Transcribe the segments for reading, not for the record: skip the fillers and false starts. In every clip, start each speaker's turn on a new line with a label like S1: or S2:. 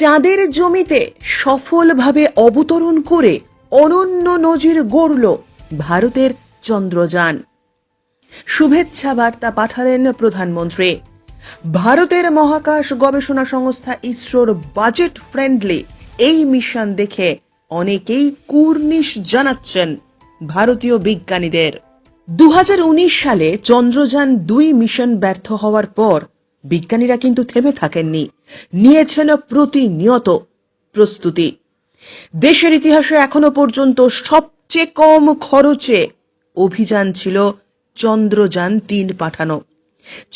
S1: চাঁদের জমিতে সফলভাবে অবতরণ করে অনন্য নজির গড়ল ভারতের চন্দ্রযান। শুভেচ্ছা বার্তা পাঠালেন প্রধানমন্ত্রী। ভারতের মহাকাশ গবেষণা সংস্থা ইসরোর বাজেট ফ্রেন্ডলি এই মিশন দেখে অনেকেই কুর্নিশ জানাচ্ছেন ভারতীয় বিজ্ঞানীদের। 2019 সালে চন্দ্রযান-2 মিশন ব্যর্থ হওয়ার পর বিজ্ঞানীরা কিন্তু থেমে থাকেননি, নিয়েছেন প্রতিনিয়ত প্রস্তুতি। দেশের ইতিহাসে এখনো পর্যন্ত সবচেয়ে কম খরচে অভিযান ছিল চন্দ্রযান-3 পাঠানো।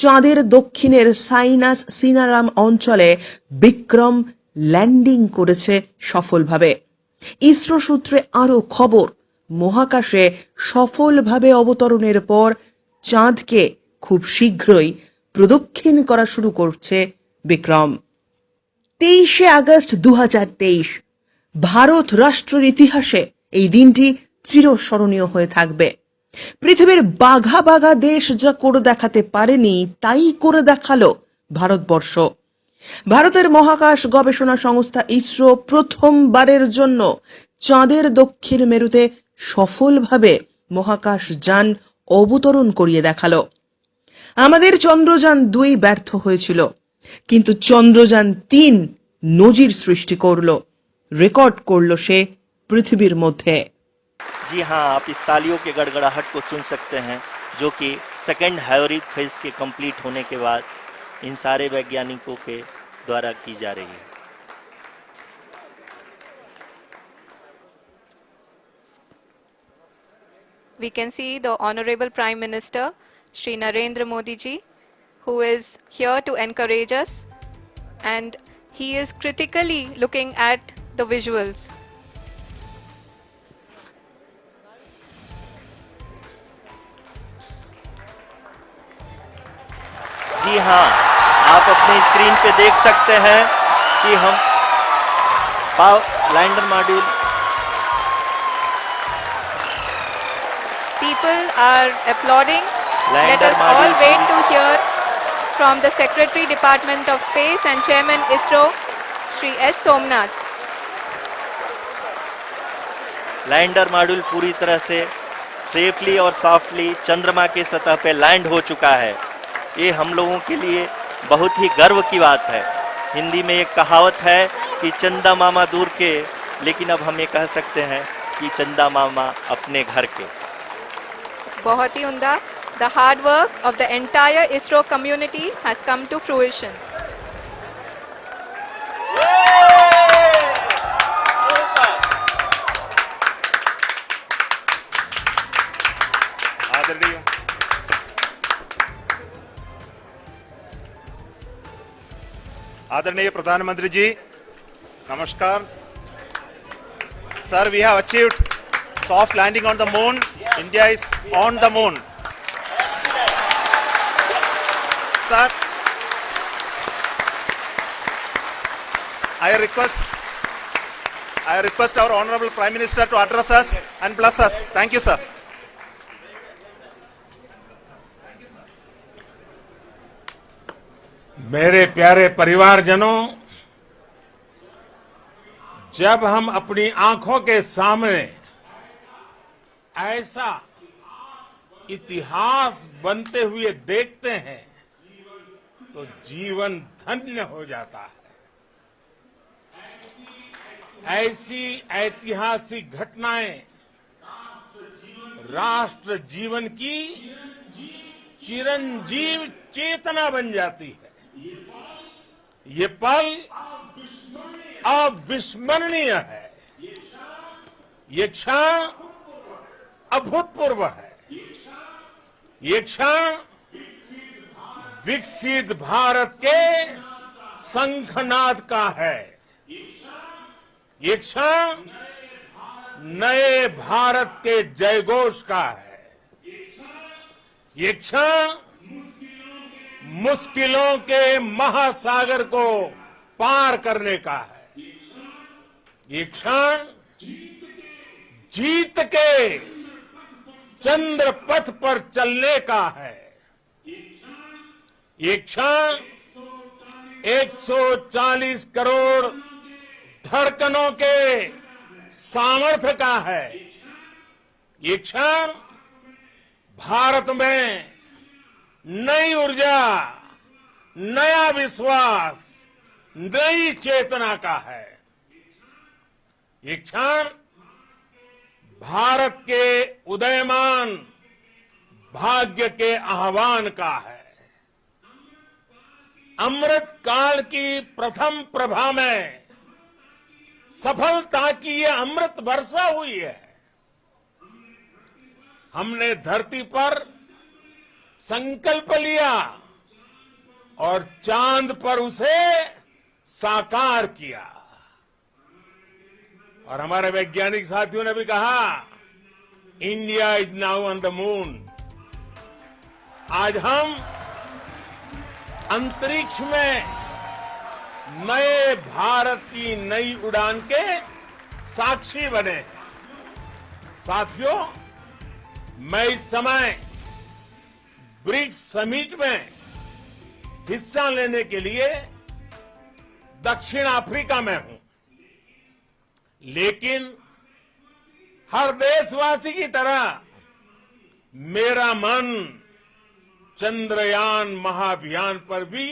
S1: চাঁদের দক্ষিণের সাইনাস সিনারাম অঞ্চলে বিক্রম ল্যান্ডিং করেছে সফলভাবে। ইসরো সূত্রে আরো খবর, মহাকাশে সফলভাবে অবতরণের পর চাঁদকে খুব শীঘ্রই প্রদক্ষিণ করা শুরু করছে বিক্রম। 23শে আগস্ট 2023 ভারত রাষ্ট্রের ইতিহাসে এই দিনটি চিরস্মরণীয় হয়ে থাকবে। পৃথিবীর বাঘা বাঘা দেশ যা করে দেখাতে পারেনি তাই করে দেখালো ভারতবর্ষ। ভারতের মহাকাশ গবেষণা সংস্থা ইসরো প্রথমবারের জন্য চাঁদের দক্ষিণ মেরুতে সফলভাবে মহাকাশ যান অবতরণ করিয়ে দেখালো। আমাদের চন্দ্রযান-2 ব্যর্থ হয়েছিল, কিন্তু চন্দ্রযান-3 নজির সৃষ্টি করলো, রেকর্ড করলো সে পৃথিবীর মধ্যে।
S2: जी हाँ, आप इस तालियों के गड़गड़ाहट को सुन सकते हैं जो कि सेकेंड हायोरिक फेज के कंप्लीट होने के बाद इन सारे वैज्ञानिकों के द्वारा की जा रही है।
S3: We can see the Honorable Prime Minister, Shri Narendra Modi ji, who is here to encourage us, and he is critically looking at the visuals.
S2: जी हाँ, आप अपनी स्क्रीन पे देख सकते हैं कि हम lander module
S3: People are applauding. Let
S2: lander
S3: us all
S2: module
S3: wait to hear from the Secretary Department of Space and Chairman ISRO, Shri S. Somnath.
S2: Lander module पूरी तरह से सेफली और सॉफ्टली चंद्रमा के सतह पे लैंड हो चुका है। ये हम लोगों के लिए बहुत ही गर्व की बात है। हिंदी में एक कहावत है कि चंदा मामा दूर के, लेकिन अब हम ये कह सकते हैं कि चंदा मामा अपने घर के।
S3: बहुत ही उम्दा. The hard work of the entire ISRO community has come to fruition.
S4: आदरणीय प्रधानमंत्री जी, नमस्कार sir. We have achieved soft landing on the moon. India is on the moon. Sir, I request our Honorable Prime Minister to address us and bless us. Thank you, sir.
S5: मेरे प्यारे परिवारजनों, जब हम अपनी आंखों के सामने ऐसा इतिहास बनते हुए देखते हैं तो जीवन धन्य हो जाता है। ऐसी ऐतिहासिक घटनाएं राष्ट्र जीवन की चिरंजीव चेतना बन जाती है। ये पल अविस्मरणीय है। ये क्षण अभूतपूर्व है। ये क्षण विकसित भारत के शंखनाद का है। ये क्षण नए भारत के जयघोष का है। ये क्षण मुश्किलों के महासागर को पार करने का है। ये क्षण जीत के चंद्र पथ पर चलने का है। ये क्षण 140 करोड़ धड़कनों के सामर्थ्य का है। ये क्षण भारत में नई ऊर्जा, नया विश्वास, नई चेतना का है। ये क्षण भारत के उदयमान भाग्य के आह्वान का है। अमृत काल की प्रथम प्रभा में सफलता की ये अमृत वर्षा हुई है। हमने धरती पर संकल्प लिया और चांद पर उसे साकार किया। और हमारे वैज्ञानिक साथियों ने भी कहा, India is now on the moon. आज हम अंतरिक्ष में नए भारत की नई उड़ान के साक्षी बने हैं। साथियों, मैं इस समय ब्रिक्स समिट में हिस्सा लेने के लिए दक्षिण अफ्रीका में हूं, लेकिन हर देशवासी की तरह मेरा मन चंद्रयान महाअभियान पर भी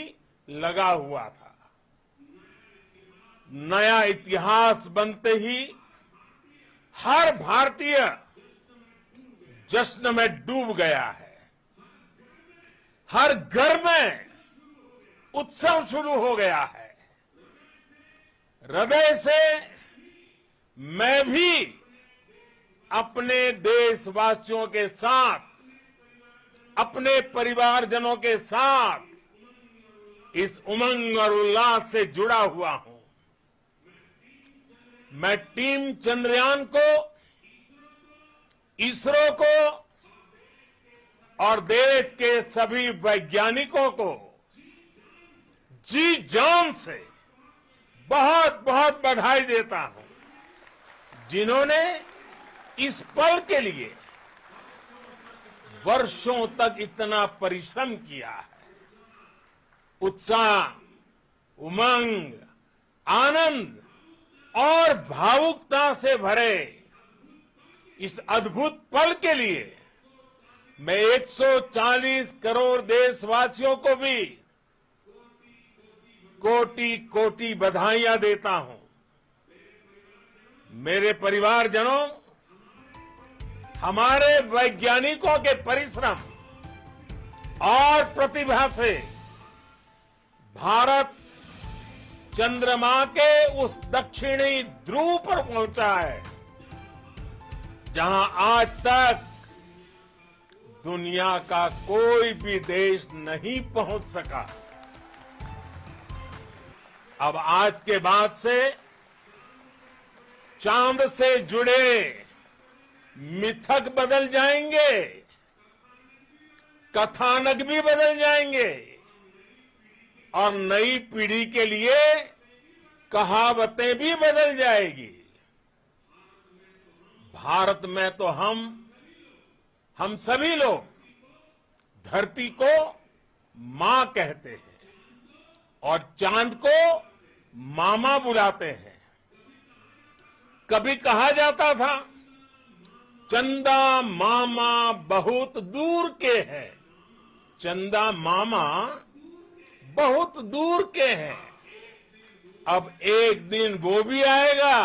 S5: लगा हुआ था। नया इतिहास बनते ही हर भारतीय जश्न में डूब गया है। हर घर में उत्सव शुरू हो गया है। हृदय से मैं भी अपने देशवासियों के साथ, अपने परिवारजनों के साथ इस उमंग और उल्लास से जुड़ा हुआ हूं। मैं टीम चंद्रयान को, इसरो को और देश के सभी वैज्ञानिकों को जी जान से बहुत बहुत बधाई देता हूं, जिन्होंने इस पल के लिए वर्षों तक इतना परिश्रम किया है। उत्साह, उमंग, आनंद और भावुकता से भरे इस अद्भुत पल के लिए मैं 140 करोड़ देशवासियों को भी कोटि कोटि बधाइयां देता हूं। मेरे परिवारजनों, हमारे वैज्ञानिकों के परिश्रम और प्रतिभा से भारत चंद्रमा के उस दक्षिणी ध्रुव पर पहुंचा है, जहां आज तक दुनिया का कोई भी देश नहीं पहुंच सका। अब आज के बाद से चांद से जुड़े मिथक बदल जाएंगे, कथानक भी बदल जाएंगे और नई पीढ़ी के लिए कहावतें भी बदल जाएगी। भारत में तो हम सभी लोग धरती को मां कहते हैं और चांद को मामा बुलाते हैं। कभी कहा जाता था, चंदा मामा बहुत दूर के हैं। चंदा मामा बहुत दूर के हैं। अब एक दिन वो भी आएगा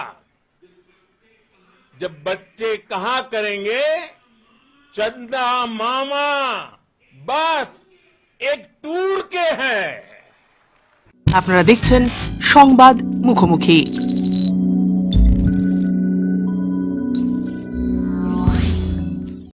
S5: जब बच्चे कहा करेंगे, चंदा मामा बस एक टूर के हैं।
S1: আপনারা দেখছেন সংবাদ মুখোমুখি।